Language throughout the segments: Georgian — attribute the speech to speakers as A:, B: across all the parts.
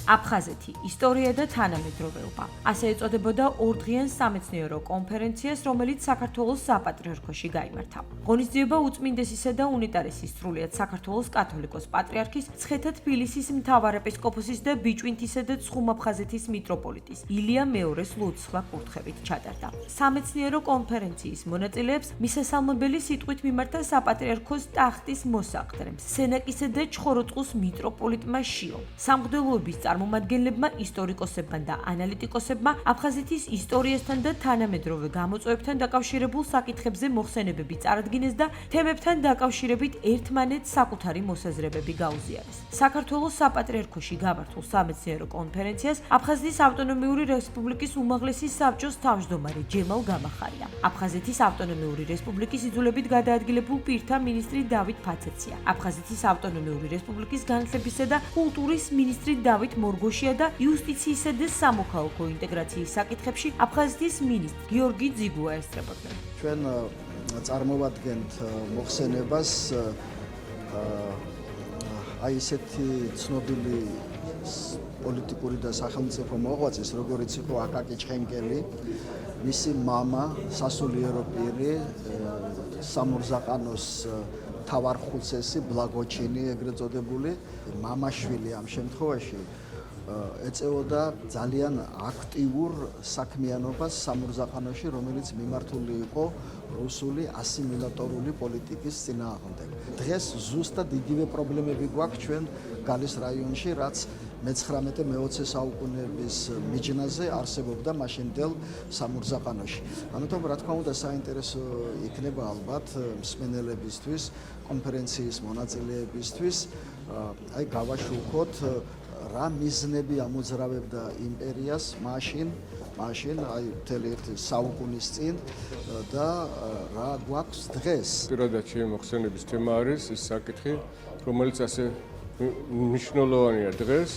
A: აფხაზეთი, ისტორია და თანამედროვეობა. ასე ეწოდებოდა ორდღიან სამეცნიერო კონფერენციას, რომელიც საქართველოს საპატრიარქოში გაიმართა. ღონისძიება უწმინდესისა და უნიტარესის სრულიად საქართველოს კათოლიკოს პატრიარქის, მცხეთა-თბილისის მთავარეპისკოპოსის და ბიჭვინთისა და ცხუმ-აფხაზეთის მიტროპოლიტის ილია მეორეს ლუცხვა კურთხევით ჩატარდა. სამეცნიერო კონფერენციის მონაწილეებს მისასალმებელი სიტყვით მიმართა საპატრიარქოს ტახტის მოსაყდრემს, სენაკისა და ჩხოროწყუს მიტროპოლიტმა შიო. სამღვდელოების წარმომადგენლებმა, ისტორიკოსებმა და ანალიტიკოსებმა აფხაზეთის ისტორიასთან და თანამედროვე გამოწვევებთან დაკავშირებულ საკითხებზე მოხსენებები წარადგინეს და თემებთან დაკავშირებით ერთმანეთს საკუთარი მოსაზრებები გაუზიარეს. საქართველოს საპატრიარქოში გამართულ სამეცნიერო კონფერენციას აფხაზეთის ავტონომიური რესპუბლიკის უმაღლესი საბჭოს თავმჯდომარე ჯემალ გამახარია. აფხაზეთის ავტონომიური რესპუბლიკის იძულებით გადაადგილებულ პირთა მინისტრი დავით ფაცეცია. აფხაზეთის ავტონომიური რესპუბლიკის განათლებისა და კულტურის მინისტრი დავით მორგოშია და იუსტიციისა და სამოქალაქო ინტეგრაციის საკითხებში აფხაზეთის მინისტრ გიორგი ძიგუა ესწრებოდნენ.
B: ჩვენ წარმოვადგენთ მოხსენებას აი ესეთი ცნობილი პოლიტიკური და სახელმწიფო მოღვაწის, როგორიც იყო აკაკი ჩხენკელი, მისი მამა, სასულიერო პირი, სამურზაყანოს თავარხუცესი, ბლაგოჩინი ეგრეთ წოდებული, მამაშვილი ამ შემთხვევაში ეწეოდა ძალიან აქტიურ საქმიანობას სამურზაყანოში, რომელიც მიმართული იყო რუსული ასიმილატორული პოლიტიკის წინააღმდეგ. დღეს ზუსტად იგივე პრობლემები გვაქვს ჩვენ გალის რაიონში, რაც მე-19-მე-20 საუკუნეების მიჯნაზე არსებობდა მაშინდელ სამურზაყანოში. ამიტომ რა თქმა უნდა საინტერესო იქნება ალბათ მსმენელებისთვის, კონფერენციის მონაწილეებისთვის აი გავაშუქოთ რა მიზნები ამოძრავებდა იმპერიას მაშინ აი მთელი ერთი საუკუნის წინ და რა გვაქვს დღეს.
C: პირადად ჩემი მოხსენების თემა არის ის საკითხი, რომელიც ასე მნიშვნელოვანია დღეს.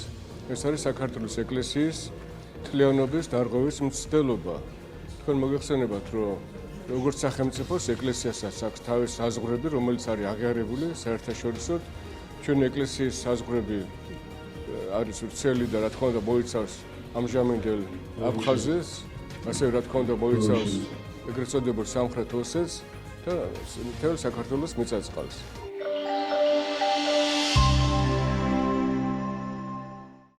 C: ეს არის საქართველოს ეკლესიის თლიანობის დარღვევის მცდელობა. თქვენ მოგეხსენებათ, რომ როგორც სახელმწიფოს ეკლესიასაც აქვს თავის საზღვრები, რომელიც არის აღიარებული საერთაშორისოდ. ჩვენი ეკლესიის საზღვრები არის ვრცელი და რა თქმა უნდა მოიცავს ამჟამინდელ აფხაზეთს, ასევე რა თქმა უნდა მოიცავს ეგრეთ წოდებულ სამხრეთ ოსეთს და მთელ საქართველოს მიწა-წყალს.